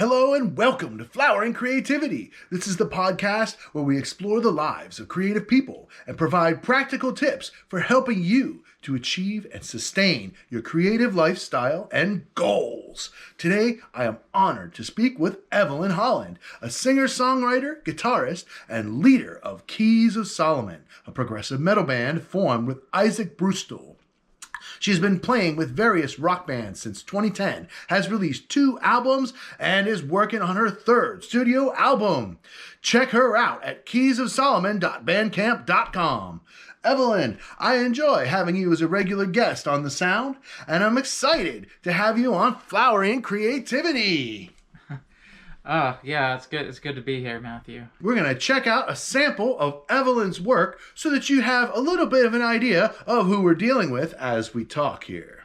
Hello and welcome to Flowering Creativity. This is the podcast where we explore the lives of creative people and provide practical tips for helping you to achieve and sustain your creative lifestyle and goals. Today, I am honored to speak with Evelyn Holland, a singer-songwriter, guitarist, and leader of Keys of Solomon, a progressive metal band formed with Isaac Brustol. She's been playing with various rock bands since 2010, has released 2 albums, and is working on her 3rd studio album. Check her out at keysofsolomon.bandcamp.com. Evelyn, I enjoy having you as a regular guest on The Sound, and I'm excited to have you on Flowering Creativity. Oh, yeah, it's good. It's good to be here, Matthew. We're going to check out a sample of Evelyn's work so that you have a little bit of an idea of who we're dealing with as we talk here.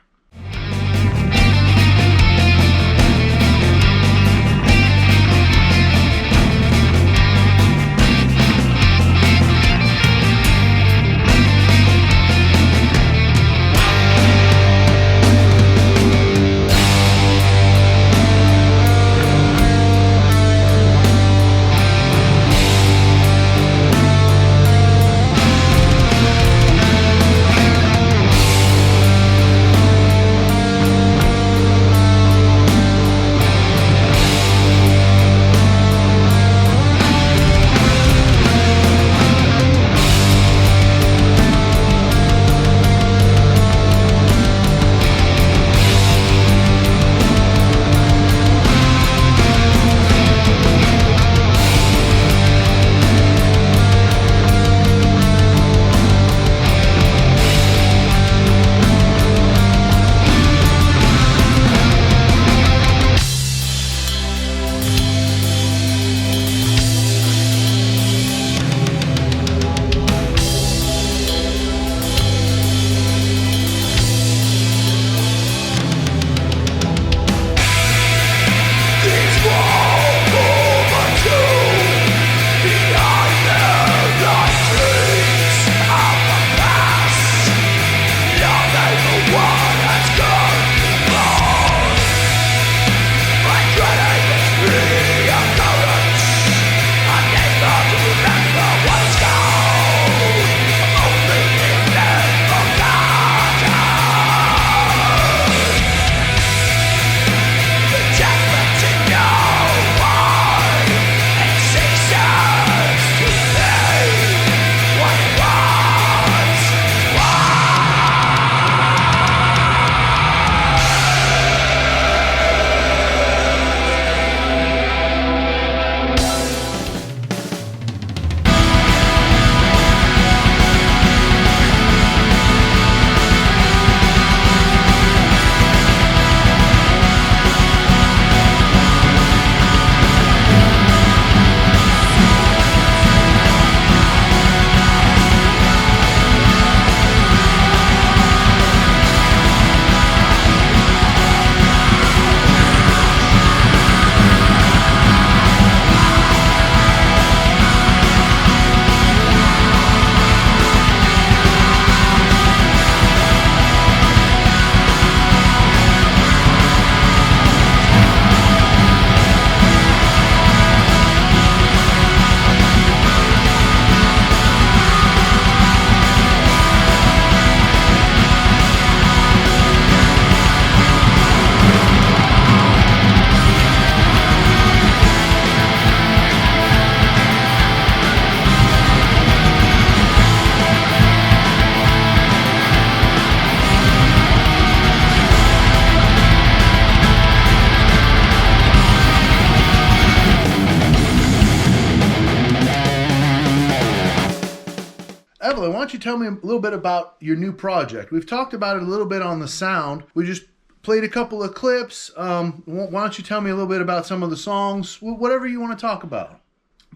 Evelyn, why don't you tell me a little bit about your new project? We've talked about it a little bit on The Sound. We just played a couple of clips. Why don't you tell me a little bit about some of the songs? Whatever you want to talk about.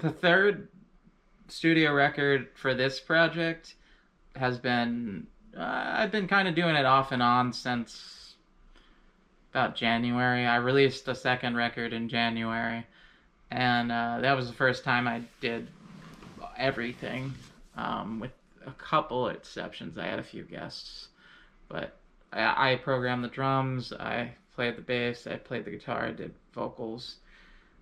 The 3rd studio record for this project has been... I've been kind of doing it off and on since about January. I released the 2nd record in January, and that was the first time I did everything, with a couple exceptions. I had a few guests, but I programmed the drums, I played the bass, I played the guitar, I did vocals,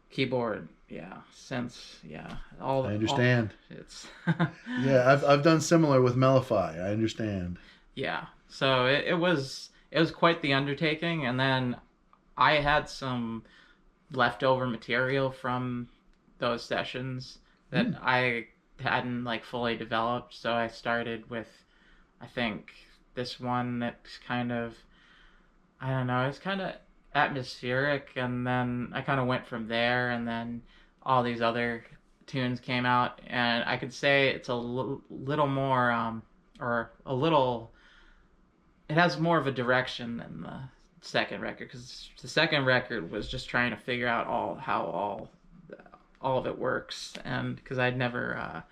keyboard, yeah, synths, yeah, all I understand. it's Yeah, I've done similar with Mellify. I understand. yeah. So it was quite the undertaking, and then I had some leftover material from those sessions that Mm. I hadn't like fully developed. So I started with, I think, this one that's kind of, I don't know, it's kind of atmospheric, and then I kind of went from there, and then all these other tunes came out, and I could say it's a little more, or a little, it has more of a direction than the second record, because the second record was just trying to figure out how all of it works, and because I'd never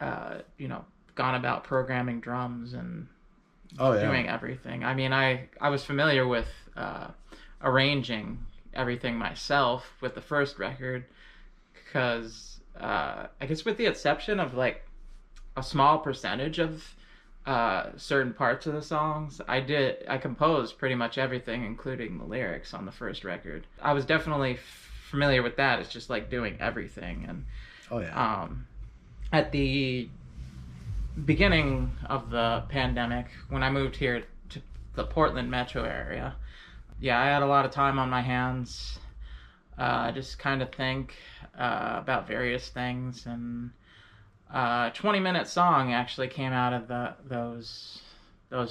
gone about programming drums and Oh yeah. doing everything. I mean, I was familiar with arranging everything myself with the first record, because I guess with the exception of like a small percentage of certain parts of the songs, I composed pretty much everything, including the lyrics, on the first record. I was definitely familiar with that. It's just like doing everything. And Oh yeah. at the beginning of the pandemic, when I moved here to the Portland metro area, yeah, I had a lot of time on my hands. Just kind of think about various things, and 20-minute song actually came out of those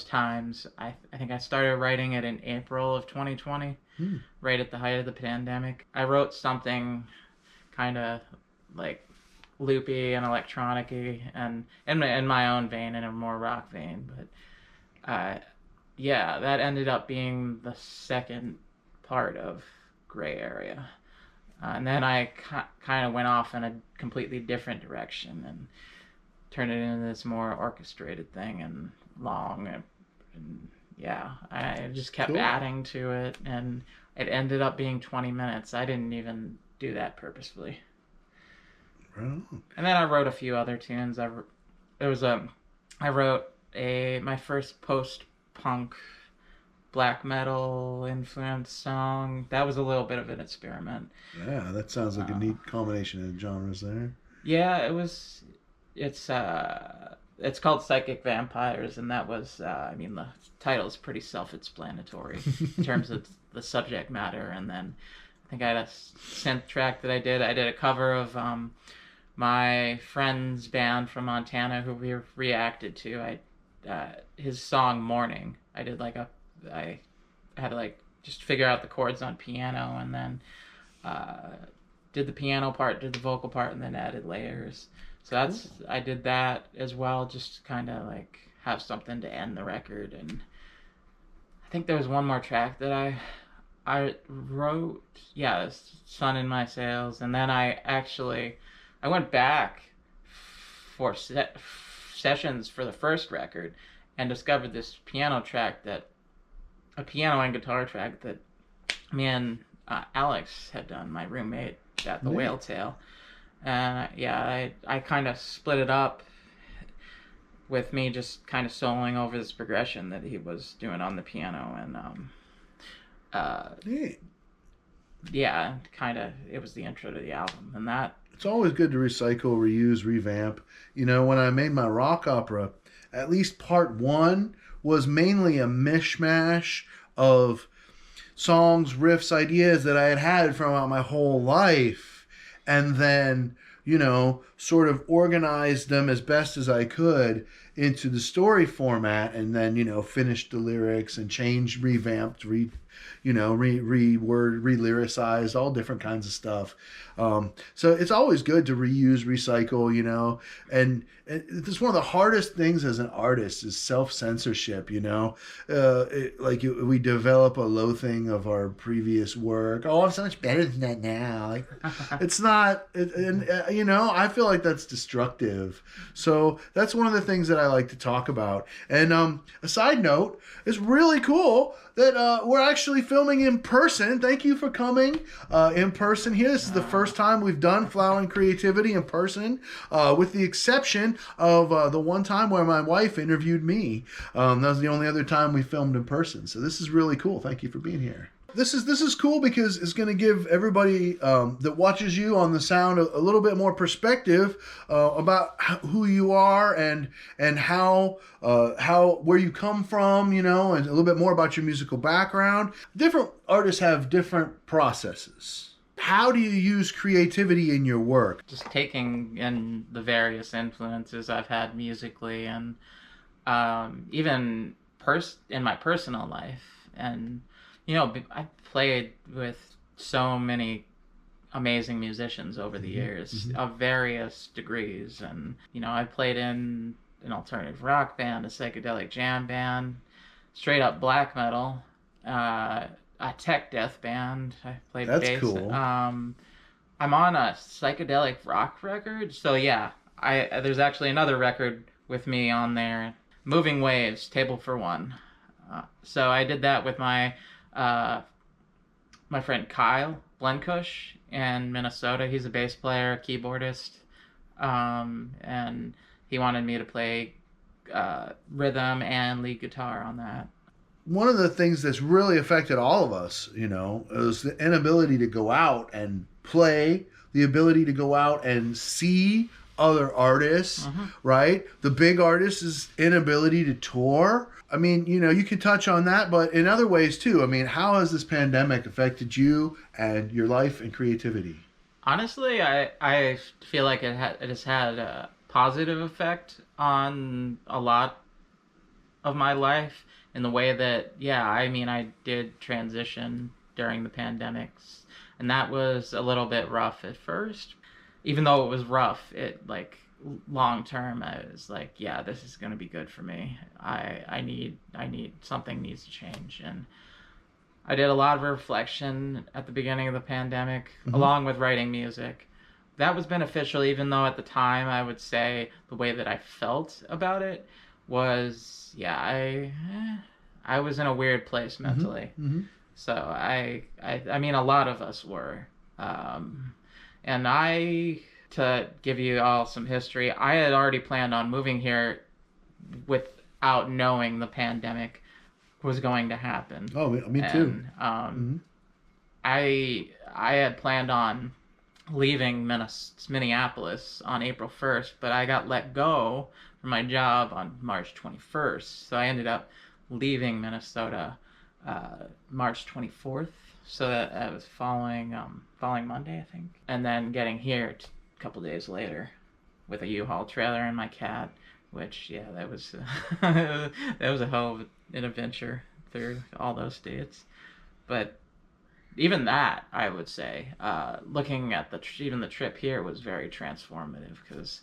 times. I think I started writing it in April of 2020, right at the height of the pandemic. I wrote something kind of like loopy and electronic-y, and in my own vein, in a more rock vein. But yeah, that ended up being the second part of Gray Area. And then I kind of went off in a completely different direction and turned it into this more orchestrated thing, and long. And yeah, I just kept Cool. adding to it, and it ended up being 20 minutes. I didn't even do that purposefully. Right on. And then I wrote a few other tunes. I wrote my first post-punk black metal influenced song. That was a little bit of an experiment. Yeah, that sounds like a neat combination of genres there. Yeah, it's called Psychic Vampires, and that was I mean, the title is pretty self-explanatory in terms of the subject matter. And then I think I had a synth track that I did a cover of my friend's band from Montana, who we reacted to. His song Morning. I had to like just figure out the chords on piano, and then did the piano part, did the vocal part, and then added layers. So I did that as well, just kind of like have something to end the record. And I think there was one more track that I wrote. Yeah, Sun in My Sails. And then I went back for sessions for the first record and discovered this a piano and guitar track that me and Alex had done, my roommate at the Whale Tail. And yeah, I kind of split it up with me just kind of soloing over this progression that he was doing on the piano. And yeah, kind of, it was the intro to the album. And that, it's always good to recycle, reuse, revamp. You know, when I made my rock opera, at least part one was mainly a mishmash of songs, riffs, ideas that I had had throughout my whole life, and then, you know, sort of organized them as best as I could into the story format, and then, you know, finished the lyrics and changed, revamped, reword, re-lyricized, all different kinds of stuff. So it's always good to reuse, recycle, you know, and it's one of the hardest things as an artist is self-censorship, you know. We develop a loathing of our previous work. Oh, I'm so much better than that now. Like, it's not, you know, I feel like that's destructive. So that's one of the things that I like to talk about. And a side note, it's really cool that we're actually filming in person. Thank you for coming in person here. This is the first time we've done Flowering Creativity in person, with the exception of the one time where my wife interviewed me. That was the only other time we filmed in person. So this is really cool. Thank you for being here. this is cool because it's going to give everybody that watches you on the sound a little bit more perspective about who you are and how where you come from, and a little bit more about your musical background. Different artists have different processes. How do you use creativity in your work? Just taking in the various influences I've had musically, and even in my personal life. And I played with so many amazing musicians over the years of various degrees, and I played in an alternative rock band, a psychedelic jam band, straight up black metal, a tech death band. I played That's bass. cool. I'm on a psychedelic rock record, so yeah, there's actually another record with me on there, Moving Waves, Table for One. So I did that with my friend Kyle Blenkush in Minnesota. He's a bass player, keyboardist, and he wanted me to play rhythm and lead guitar on that. One of the things that's really affected all of us, is the inability to go out and play, the ability to go out and see other artists, right? The big artists' inability to tour. I mean, you can touch on that, but in other ways too. I mean, how has this pandemic affected you and your life and creativity? Honestly, I feel like it has had a positive effect on a lot of my life in the way that, I did transition during the pandemics, and that was a little bit rough at first. Even though it was rough, long term, I was like, yeah, this is going to be good for me. I need something needs to change. And I did a lot of reflection at the beginning of the pandemic, along with writing music. That was beneficial, even though at the time I would say the way that I felt about it was, I was in a weird place mentally. So I mean, a lot of us were. And to give you all some history, I had already planned on moving here without knowing the pandemic was going to happen. Oh, me too. I had planned on leaving Minneapolis on April 1st, but I got let go from my job on March 21st. So I ended up leaving Minnesota March 24th. So that was following Monday, I think. And then getting here a couple days later with a U-Haul trailer and my cat, which, that was that was a hell of an adventure through all those states. But even that, I would say, looking at even the trip here was very transformative, because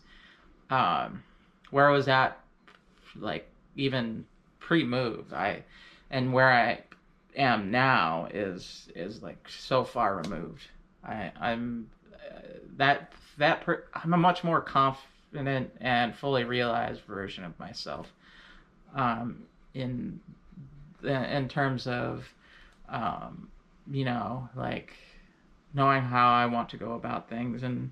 where I was at, even pre-move, and where I am now is so far removed. I'm a much more confident and fully realized version of myself, in terms of knowing how I want to go about things, and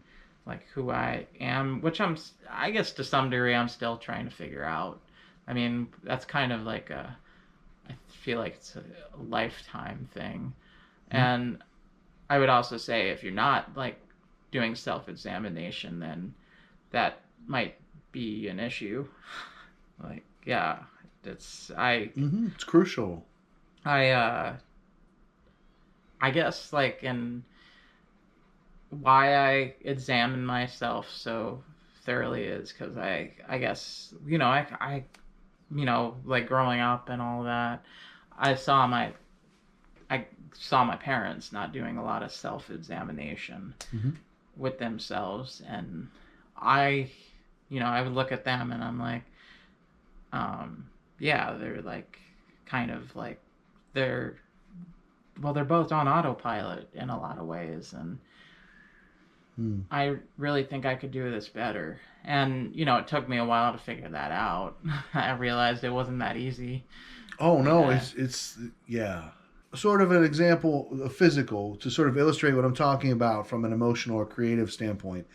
who I am, which I guess to some degree I'm still trying to figure out. I mean, that's kind of I feel like it's a lifetime thing. And I would also say, if you're not doing self-examination, then that might be an issue. It's crucial. I guess in why I examine myself so thoroughly is because I guess I growing up and all that, I saw my parents not doing a lot of self-examination with themselves, and I would look at them and I'm like, they're kind of they're both on autopilot in a lot of ways, and I really think I could do this better. And it took me a while to figure that out. I realized it wasn't that easy. Oh no, it's sort of an example, a physical, to sort of illustrate what I'm talking about from an emotional or creative standpoint.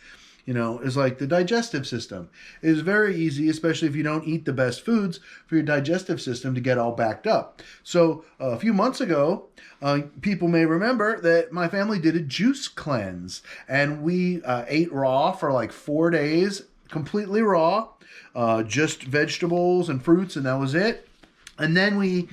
is like the digestive system. It is very easy, especially if you don't eat the best foods, for your digestive system to get all backed up. So a few months ago, people may remember that my family did a juice cleanse, and we ate raw for like 4 days, completely raw, just vegetables and fruits, and that was it. And then we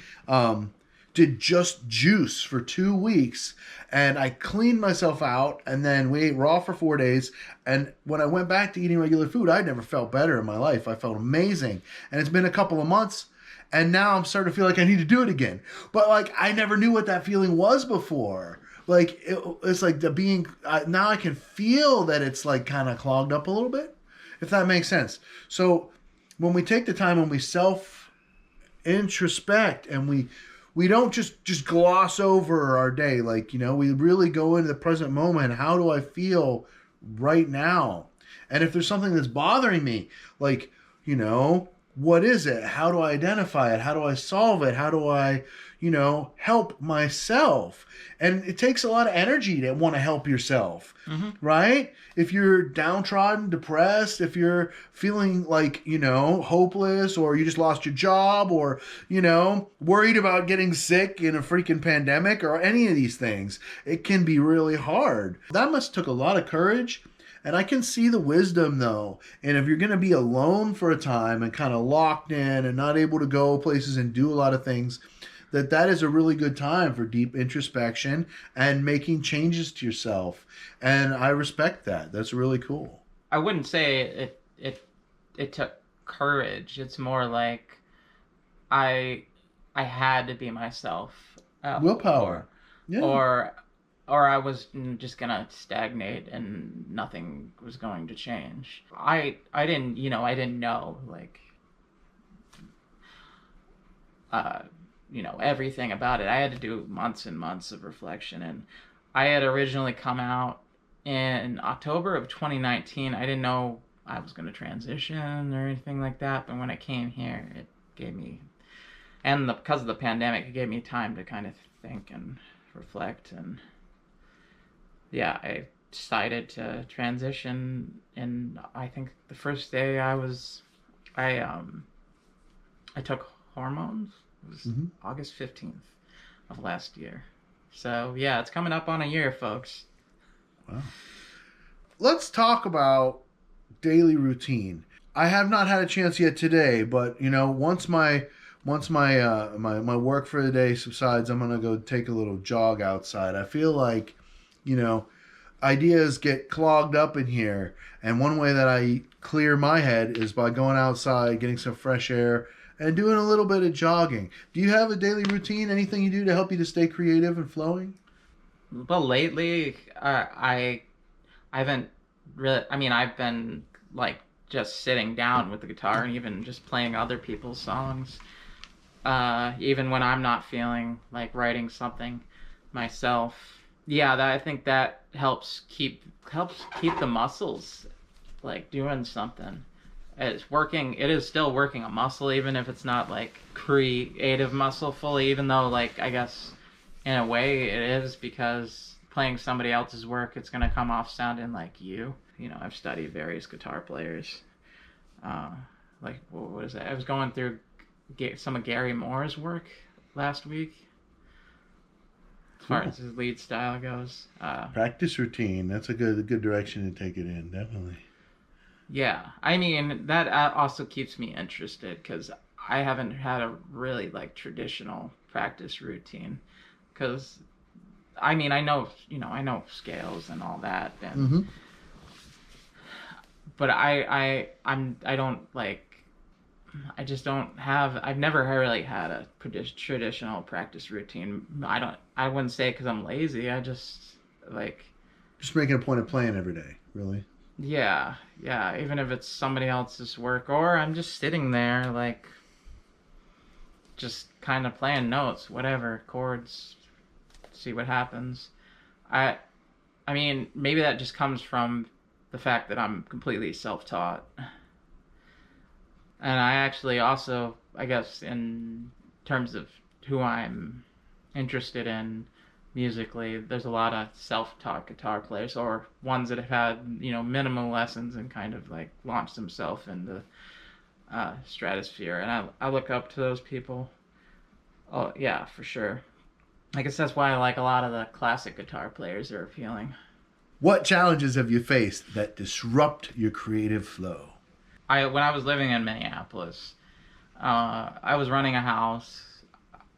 did just juice for 2 weeks, and I cleaned myself out, and then we ate raw for 4 days. And when I went back to eating regular food, I never felt better in my life. I felt amazing. And it's been a couple of months, and now I'm starting to feel like I need to do it again. But like, I never knew what that feeling was before. Like, it's like the being, now I can feel that it's like kind of clogged up a little bit, if that makes sense. So when we take the time and we self introspect, and we don't just gloss over our day, like, we really go into the present moment. How do I feel right now? And if there's something that's bothering me, like, what is it? How do I identify it? How do I solve it? How do I, help myself? And it takes a lot of energy to want to help yourself, right? If you're downtrodden, depressed, if you're feeling like, hopeless, or you just lost your job, or, worried about getting sick in a freaking pandemic, or any of these things, it can be really hard. That must took a lot of courage. And I can see the wisdom, though. And if you're going to be alone for a time and kind of locked in and not able to go places and do a lot of things, that is a really good time for deep introspection and making changes to yourself. And I respect that. That's really cool. I wouldn't say it took courage. It's more like I had to be myself. Willpower. Or I was just gonna stagnate and nothing was going to change. I didn't know, like, everything about it. I had to do months and months of reflection, and I had originally come out in October of 2019. I didn't know I was going to transition or anything like that, but when I came here, it gave me, and because of the pandemic, it gave me time to kind of think and reflect. And yeah, I decided to transition, and I think the first day I took hormones. It was August 15th of last year. So yeah, it's coming up on a year, folks. Wow. Let's talk about daily routine. I have not had a chance yet today, but once my work for the day subsides, I'm gonna go take a little jog outside. I feel like, ideas get clogged up in here, and one way that I clear my head is by going outside, getting some fresh air, and doing a little bit of jogging. Do you have a daily routine? Anything you do to help you to stay creative and flowing? Well, lately, I haven't really. I mean, I've been like just sitting down with the guitar and even just playing other people's songs. Even when I'm not feeling like writing something myself. Yeah, I think that helps keep the muscles like doing something. It's working. It is still working a muscle, even if it's not like creative muscle fully. Even though, like, I guess in a way it is, because playing somebody else's work, it's gonna come off sounding like you. I've studied various guitar players. Like, what is that? I was going through some of Gary Moore's work last week. As far as his lead style goes. Practice routine. That's a good direction to take it in, definitely. Yeah, I mean, that also keeps me interested, because I haven't had a really like traditional practice routine. Because I mean, I know scales and all that, and but I don't like. I just don't have. I've never really had a traditional practice routine. I wouldn't say because I'm lazy. I just like. Just making a point of playing every day, really. Yeah. Even if it's somebody else's work, or I'm just sitting there, like, just kind of playing notes, whatever, chords, see what happens. I mean, maybe that just comes from the fact that I'm completely self-taught. And I actually also, I guess, in terms of who I'm interested in, musically. There's a lot of self-taught guitar players or ones that have had, minimal lessons and kind of like launched themselves into stratosphere. And I look up to those people. Oh, yeah, for sure. I guess that's why I like a lot of the classic guitar players. They're appealing. What challenges have you faced that disrupt your creative flow? When I was living in Minneapolis, I was running a house.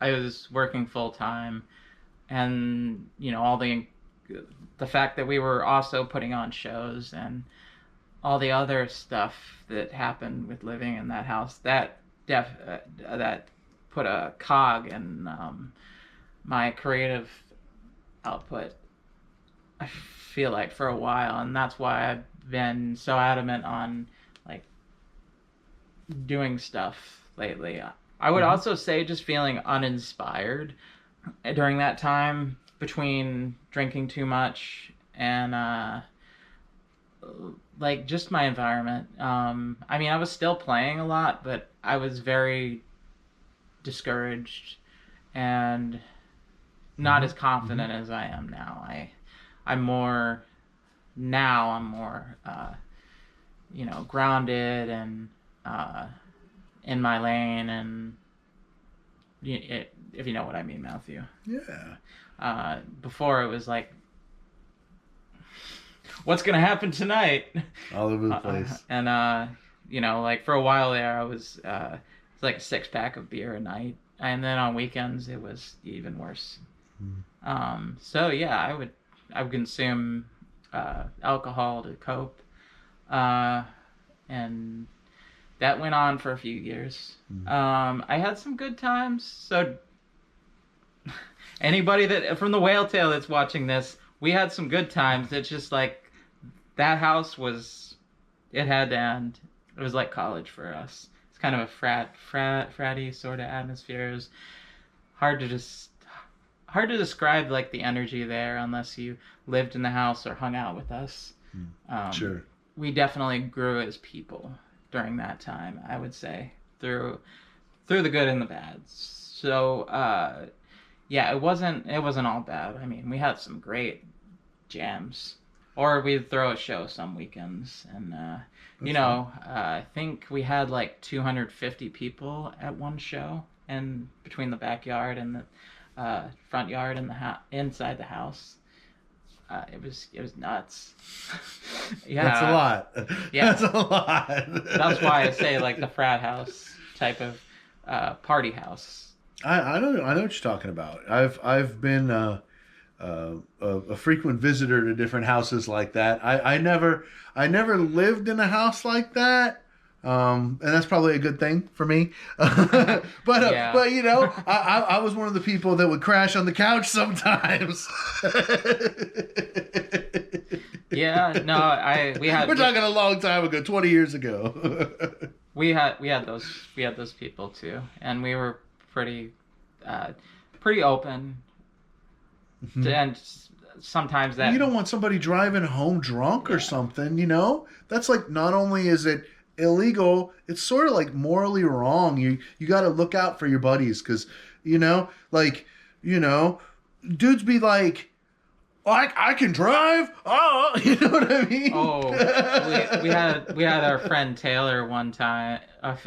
I was working full time, and all the fact that we were also putting on shows and all the other stuff that happened with living in that house that put a cog in my creative output. I feel like for a while, and that's why I've been so adamant on like doing stuff lately. I would also say just feeling uninspired during that time between drinking too much and like just my environment. I mean, I was still playing a lot, but I was very discouraged and not as confident as I am now. I'm more grounded and in my lane, and if you know what I mean, Matthew. Yeah. Before it was like, what's gonna happen tonight? All over the place. And like for a while there, I was it's like a 6-pack of beer a night, and then on weekends it was even worse. So yeah, I would consume alcohol to cope, and that went on for a few years. I had some good times. So anybody that from the Whale Tale that's watching this, we had some good times. It's just like that house it had to end. It was like college for us. It's kind of a fratty sort of atmosphere. It was hard to describe like the energy there unless you lived in the house or hung out with us. Sure. We definitely grew as people during that time, I would say, through the good and the bad. So yeah, it wasn't all bad. I mean, we had some great jams, or we'd throw a show some weekends, and I think we had like 250 people at one show, and between the backyard and the front yard and the inside the house. It was nuts. Yeah, that's a lot. Yeah, that's a lot. That's why I say like the frat house type of party house. I know what you're talking about. I've been a frequent visitor to different houses like that. I never lived in a house like that. And that's probably a good thing for me. But I was one of the people that would crash on the couch sometimes. Yeah, no, we're talking a long time ago, 20 years ago. we had those people too, and we were pretty open. And sometimes that you don't want somebody driving home drunk or something, That's like, not only is it illegal, it's sort of like morally wrong. You got to look out for your buddies, because dudes be like, I can drive. Oh, you know what I mean? Oh, we had our friend Taylor one time,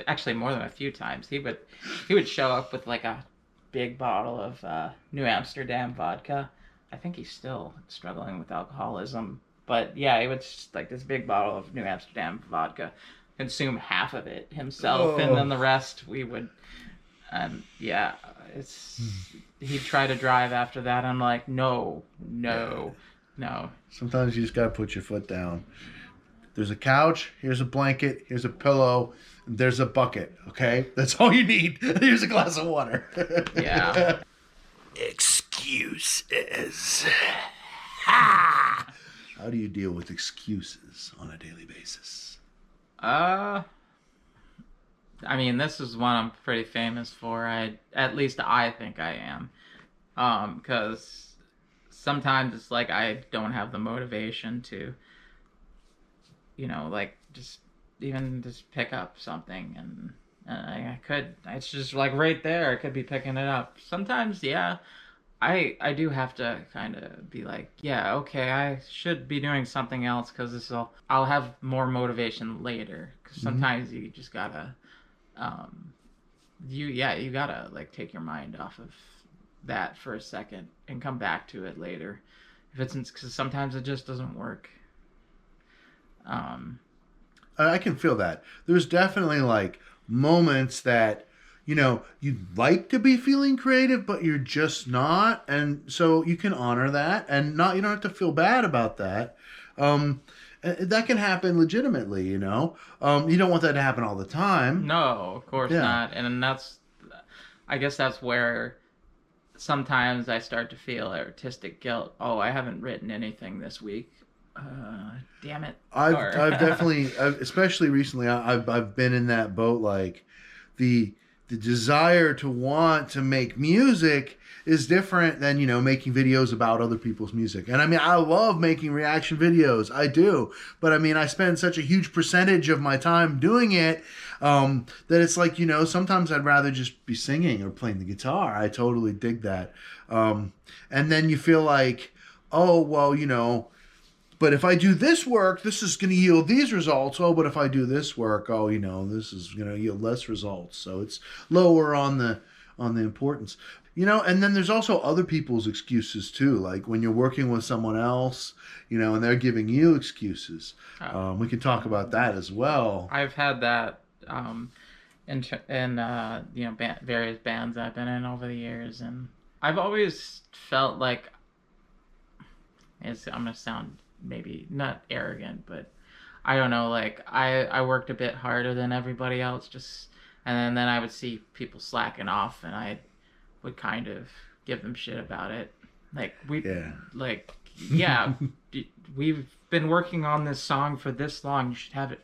actually more than a few times. He would show up with like a big bottle of New Amsterdam vodka. I think he's still struggling with alcoholism, but yeah, he would just like this big bottle of New Amsterdam vodka, consume half of it himself, and then the rest we would. Yeah, he'd try to drive after that. I'm like, no. Sometimes you just gotta put your foot down. There's a couch, here's a blanket, here's a pillow, there's a bucket. Okay, that's all you need. Here's a glass of water. Yeah. Excuses. How do you deal with excuses on a daily basis? I mean, this is one I'm pretty famous for. At least I think I am. Because sometimes it's like I don't have the motivation to, like just pick up something, and I could. It's just like right there. I could be picking it up. Sometimes, yeah, I do have to kind of be like, yeah, okay, I should be doing something else because I'll have more motivation later. Because Hmm. sometimes you just gotta, um, you gotta like take your mind off of that for a second and come back to it later. If it's because sometimes it just doesn't work. Um, I can feel that. There's definitely like moments that, you'd like to be feeling creative, but you're just not. And so you can honor that and you don't have to feel bad about that. Um, that can happen legitimately, You don't want that to happen all the time. no, of course Yeah. not, and I guess that's where sometimes I start to feel artistic guilt. Oh, I haven't written anything this week. Damn it. I've Or definitely, especially recently, I've been in that boat. Like the the desire to want to make music is different than making videos about other people's music. And I mean, I love making reaction videos, I do, but I mean, I spend such a huge percentage of my time doing it, that it's like sometimes I'd rather just be singing or playing the guitar. I totally dig that. And then you feel like, oh well, but if I do this work, this is going to yield these results. Oh, but if I do this work, oh, this is going to yield less results. So it's lower on the importance. And then there's also other people's excuses too. Like when you're working with someone else, and they're giving you excuses. We can talk about that as well. I've had that various bands I've been in over the years, and I've always felt like I'm gonna sound maybe not arrogant, but I don't know. Like I worked a bit harder than everybody else, and then I would see people slacking off, and I would kind of give them shit about it. Like Yeah. yeah, we've been working on this song for this long. You should have it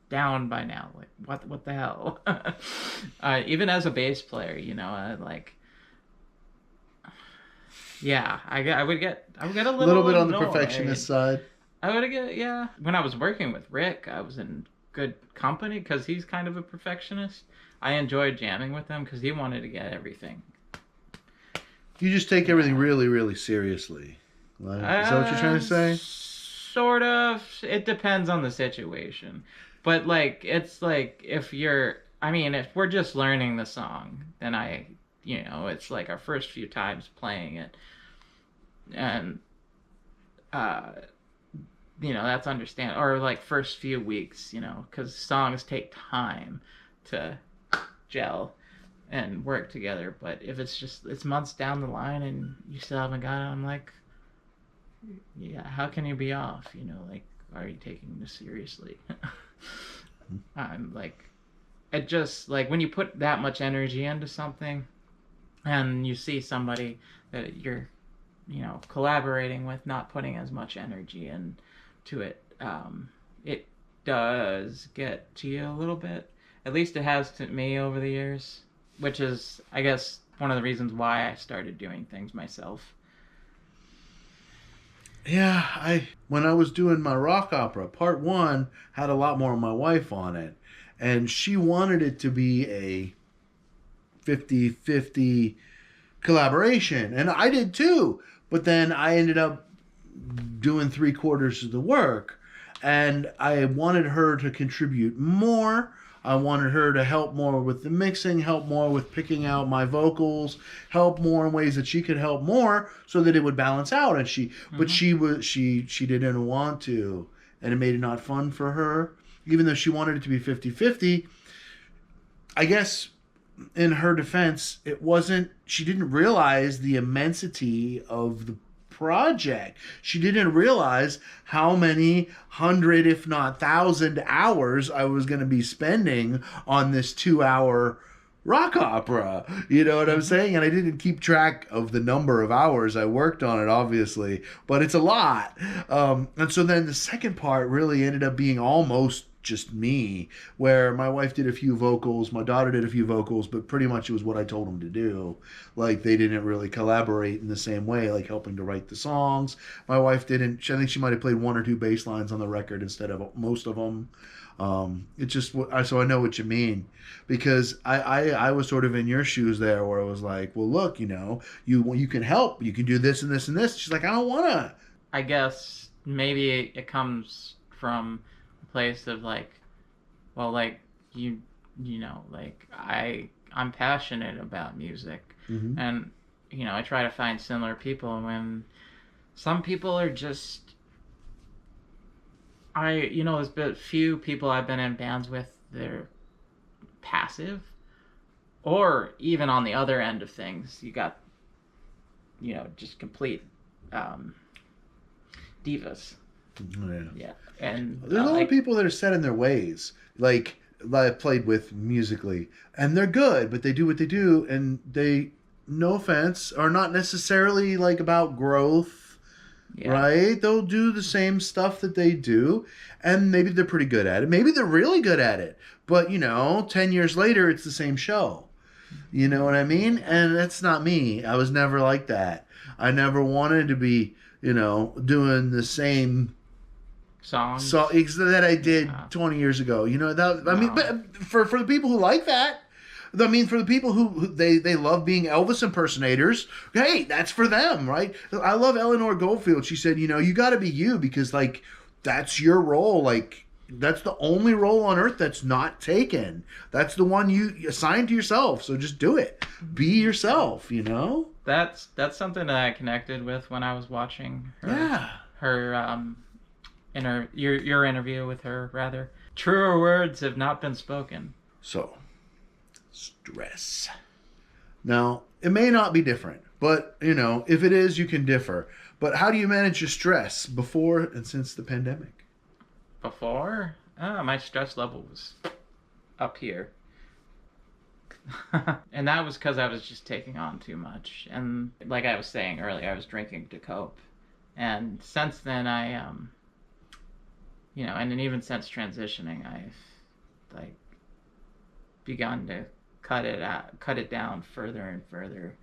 down by now. Like what the hell? Even as a bass player, like yeah, I would get a A little little bit on the annoyed. perfectionist side. I would get yeah. When I was working with Rick, I was in good company because he's kind of a perfectionist. I enjoyed jamming with him because he wanted to get everything. You just take everything really, really seriously. Like, is that what you're trying to say? Sort of. It depends on the situation, but like it's like if we're just learning the song, then it's like our first few times playing it, and that's understand or like first few weeks, because songs take time to gel and work together. But if it's months down the line and you still haven't got it, I'm like, yeah, how can you be off? Like, are you taking this seriously? I'm like, it just like when you put that much energy into something and you see somebody that you're collaborating with not putting as much energy into it, it does get to you a little bit. At least it has to me over the years, which is, I guess, one of the reasons why I started doing things myself. Yeah, when I was doing my rock opera, part one had a lot more of my wife on it. And she wanted it to be a 50-50 collaboration. And I did too. But then I ended up doing 3/4 of the work. And I wanted her to contribute more. I wanted her to help more with the mixing, help more with picking out my vocals, help more in ways that she could help more so that it would balance out. And but she didn't want to, and it made it not fun for her, even though she wanted it to be 50-50. I guess in her defense, she didn't realize the immensity of the project. She didn't realize how many hundred, if not thousand hours I was going to be spending on this 2 hour rock opera. You know what I'm saying? And I didn't keep track of the number of hours I worked on it, obviously, but it's a lot. And so then the second part really ended up being almost just me, where my wife did a few vocals, my daughter did a few vocals, but pretty much it was what I told them to do. Like, they didn't really collaborate in the same way, like helping to write the songs. My wife didn't, I think she might have played one or two bass lines on the record instead of most of them. It just, so I know what you mean, because I was sort of in your shoes there, where I was like, well, look, you can help, you can do this and this and this. She's like, I don't want to. I guess maybe it comes from a place of like, well, like like I'm passionate about music, Mm-hmm. and I try to find similar people. When some people are just, there's been few people I've been in bands with, they're passive, or even on the other end of things, you got, just complete divas. Yeah. Yeah, and There's a lot of people that are set in their ways, like I've played with musically, and they're good, but they do what they do, and they, no offense, are not necessarily like about growth. Yeah. Right? They'll do the same stuff that they do, and maybe they're pretty good at it. Maybe they're really good at it. But, 10 years later, it's the same show. You know what I mean? And that's not me. I was never like that. I never wanted to be, doing the same songs that I did 20 years ago. I mean, but for the people who like that, I mean, for the people who they love being Elvis impersonators, hey, that's for them, right? I love Eleanor Goldfield. She said, you got to be you, because, like, that's your role. Like, that's the only role on earth that's not taken. That's the one you assigned to yourself. So just do it. Be yourself, That's something that I connected with when I was watching her. Yeah. Your interview with her, rather. Truer words have not been spoken. So, stress. Now, it may not be different, but, if it is, you can differ. But how do you manage your stress before and since the pandemic? Before? My stress level was up here. And that was because I was just taking on too much. And like I was saying earlier, I was drinking to cope. And since then, and then even since transitioning, I've, like, begun to cut it down further and further.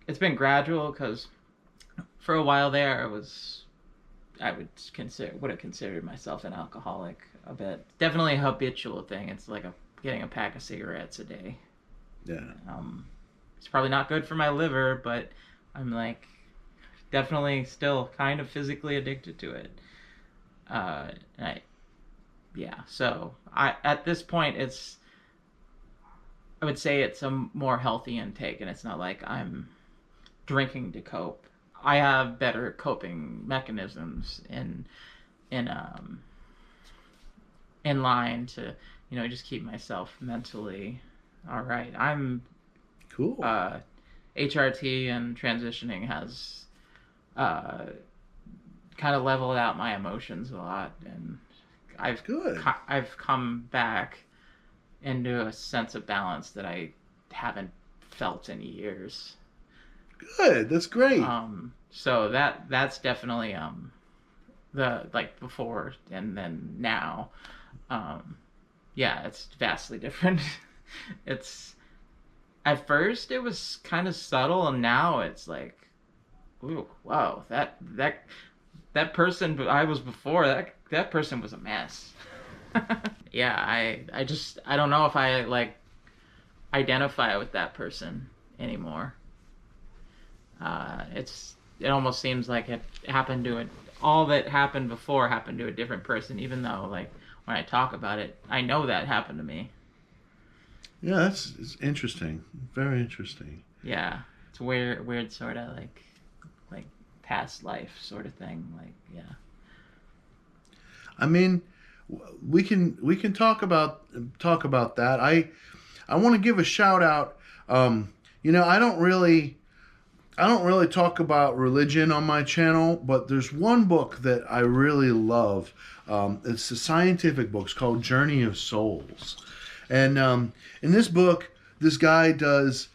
It's been gradual, because for a while there, I would have considered myself an alcoholic a bit. Definitely a habitual thing. It's like getting a pack of cigarettes a day. Yeah. It's probably not good for my liver, but I'm like definitely still kind of physically addicted to it. So at this point, I would say it's a more healthy intake, and it's not like I'm drinking to cope. I have better coping mechanisms in line to, just keep myself mentally all right. I'm cool. HRT and transitioning has kind of leveled out my emotions a lot, and I've come back into a sense of balance that I haven't felt in years. Good. That's great. So that's definitely the, like, before and then now. It's vastly different. It's, at first it was kind of subtle, and now it's like, ooh, wow, that person I was before, that person was a mess. Yeah, I don't know if I, like, identify with that person anymore. It almost seems like it happened to all that happened before happened to a different person, even though, like, when I talk about it, I know that happened to me. Yeah, it's interesting. Very interesting. Yeah, it's weird sort of like past life sort of thing. Like, yeah. I mean, we can talk about that. I want to give a shout out. I don't really talk about religion on my channel, but there's one book that I really love. It's a scientific book. It's called Journey of Souls. And in this book, this guy does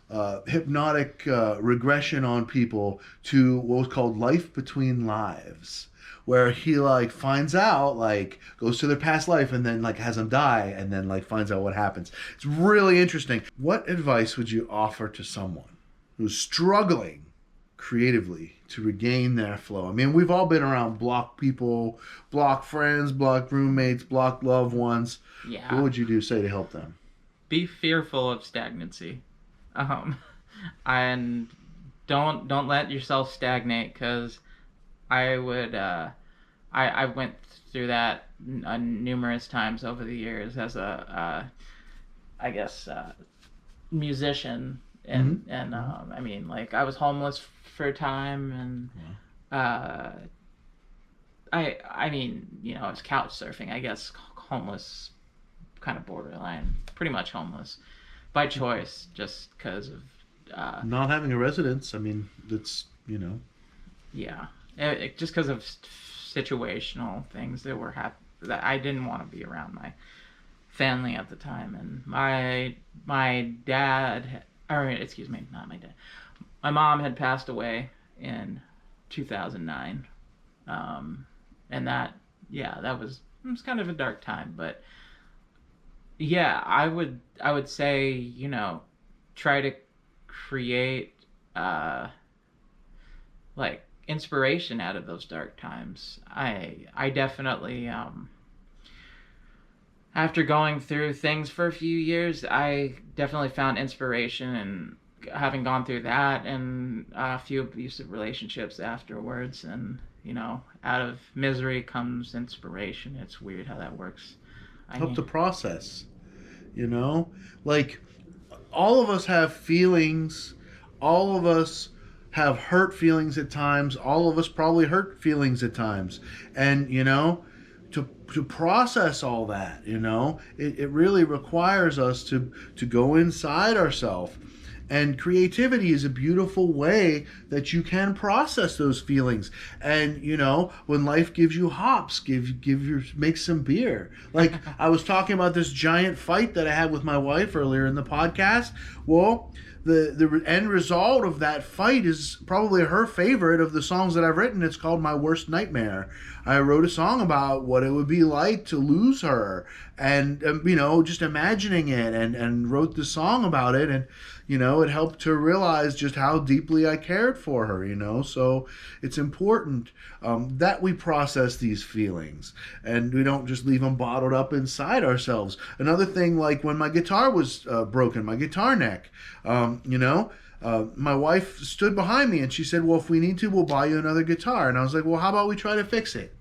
hypnotic regression on people to what was called life between lives, where he like finds out, like goes to their past life and then like has them die and then like finds out what happens. It's really interesting. What advice would you offer to someone who's struggling creatively to regain their flow? I mean, we've all been around block people, block friends, block roommates, block loved ones. Yeah. What would you say to help them? Be fearful of stagnancy, and don't let yourself stagnate, because I went through that numerous times over the years as a I guess musician, and I mean, like, I was homeless for a time, and I mean, you know, I was couch surfing, I guess, homeless, kind of borderline, pretty much homeless by choice, just because of not having a residence. I mean, that's, you know, yeah, just because of situational things that were that I didn't want to be around my family at the time. And my dad, or excuse me, not my dad, my mom had passed away in 2009, and that was, it was kind of a dark time. But yeah, I would say, you know, try to create like inspiration out of those dark times. I definitely after going through things for a few years, I definitely found inspiration, and having gone through that and a few abusive relationships afterwards, and, you know, out of misery comes inspiration. It's weird how that works. Help to process, you know, like, all of us have feelings, all of us have hurt feelings at times, all of us probably hurt feelings at times, and, you know, to process all that, you know, it really requires us to go inside ourselves. And creativity is a beautiful way that you can process those feelings. And, you know, when life gives you hops, make some beer. Like, I was talking about this giant fight that I had with my wife earlier in the podcast. Well, the end result of that fight is probably her favorite of the songs that I've written. It's called My Worst Nightmare. I wrote a song about what it would be like to lose her, and you know, just imagining it, and wrote the song about it. And, you know, it helped to realize just how deeply I cared for her, you know. So it's important that we process these feelings and we don't just leave them bottled up inside ourselves. Another thing, like when my guitar was broken, my guitar neck, you know, my wife stood behind me and she said, well, if we need to, we'll buy you another guitar. And I was like, well, how about we try to fix it?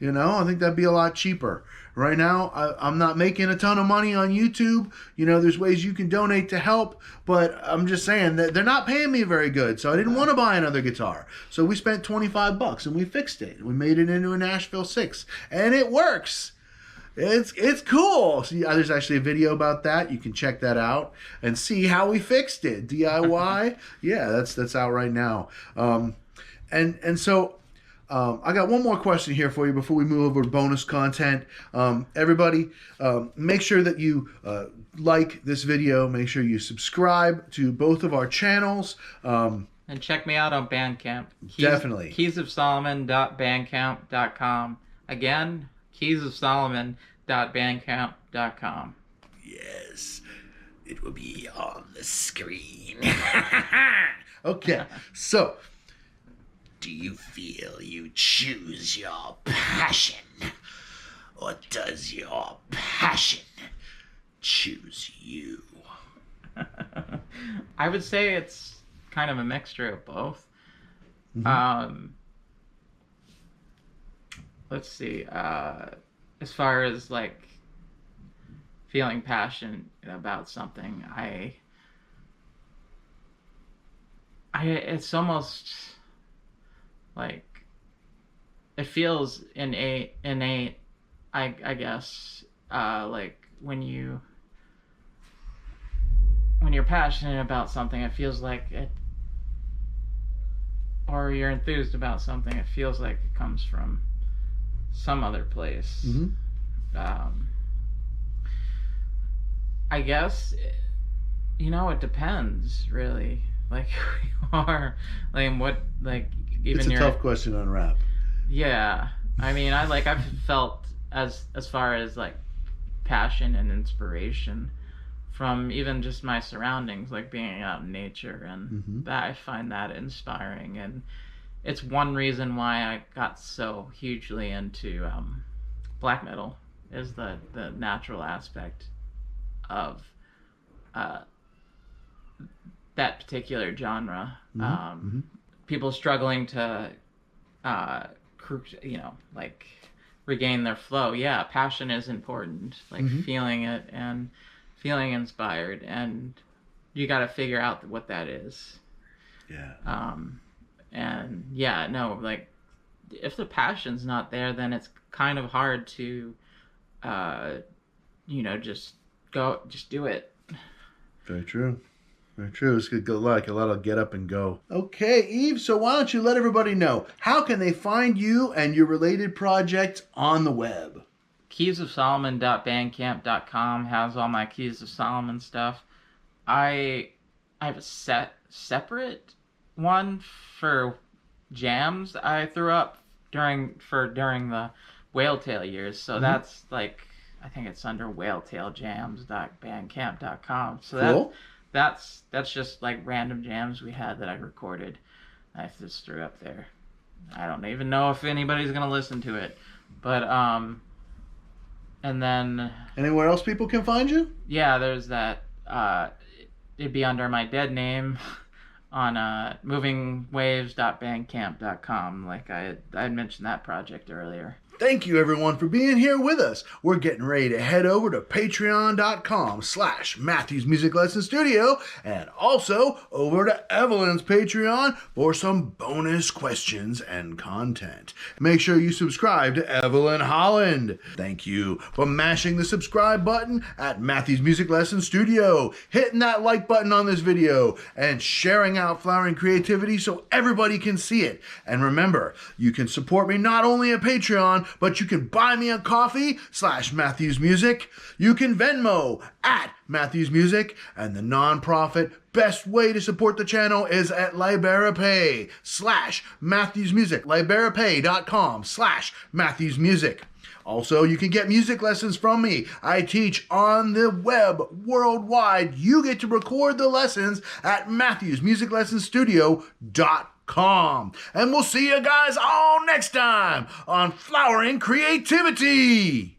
You know, I think that'd be a lot cheaper. Right now, I'm not making a ton of money on YouTube. You know, there's ways you can donate to help, but I'm just saying that they're not paying me very good, so I didn't want to buy another guitar. So we spent $25 and we fixed it. We made it into a Nashville 6, and it works. It's cool. See, there's actually a video about that. You can check that out and see how we fixed it. DIY. Yeah, that's out right now. And so I got one more question here for you before we move over to bonus content. Everybody, make sure that you like this video. Make sure you subscribe to both of our channels. And check me out on Bandcamp. Definitely. keysofsolomon.bandcamp.com. Again, keysofsolomon.bandcamp.com. Yes, it will be on the screen. Okay, so do you feel you choose your passion, or does your passion choose you? I would say it's kind of a mixture of both. Mm-hmm. Let's see. As far as like feeling passionate about something, it's almost like it feels innate, I guess. Like when you're passionate about something, it feels like it, or you're enthused about something, it feels like it comes from some other place. Mm-hmm. I guess, you know, it depends really, like who you are, like what, like even it's a tough question to unwrap. Yeah, I mean, I've felt as far as like passion and inspiration from even just my surroundings, like being out in nature, and that I find that inspiring, and it's one reason why I got so hugely into black metal is the natural aspect of uh, that particular genre. People struggling to like regain their flow. Yeah, passion is important, like feeling it and feeling inspired, and you got to figure out what that is. Yeah. And yeah, no, like if the passion's not there, then it's kind of hard to just do it. Very true. Very true. It's good. Like a lot of get up and go. Okay, Eve. So why don't you let everybody know, how can they find you and your related projects on the web? keysofsolomon.bandcamp.com has all my Keys of Solomon stuff. I have a separate one for jams I threw up during the Whale Tail years. So that's like, I think it's under whaletailjams.bandcamp.com. So cool. That's just like random jams we had that I recorded. I just threw up there. I don't even know if anybody's gonna listen to it, but and then anywhere else people can find you? Yeah, there's that. It'd be under my dead name on movingwaves.bandcamp.com. Like I mentioned that project earlier. Thank you, everyone, for being here with us. We're getting ready to head over to patreon.com/Matthew's Music Lesson Studio, and also over to Evelyn's Patreon for some bonus questions and content. Make sure you subscribe to Evelyn Holland. Thank you for mashing the subscribe button at Matthew's Music Lesson Studio, hitting that like button on this video, and sharing out Flowering Creativity so everybody can see it. And remember, you can support me not only at Patreon, but you can buy me a coffee /Matthews Music. You can Venmo at Matthews Music, and the non-profit best way to support the channel is at LiberaPay /Matthews Music. LiberaPay.com /Matthews Music. Also, you can get music lessons from me. I teach on the web worldwide. You get to record the lessons at MatthewsMusicLessonStudio.com. And we'll see you guys all next time on Flowering Creativity.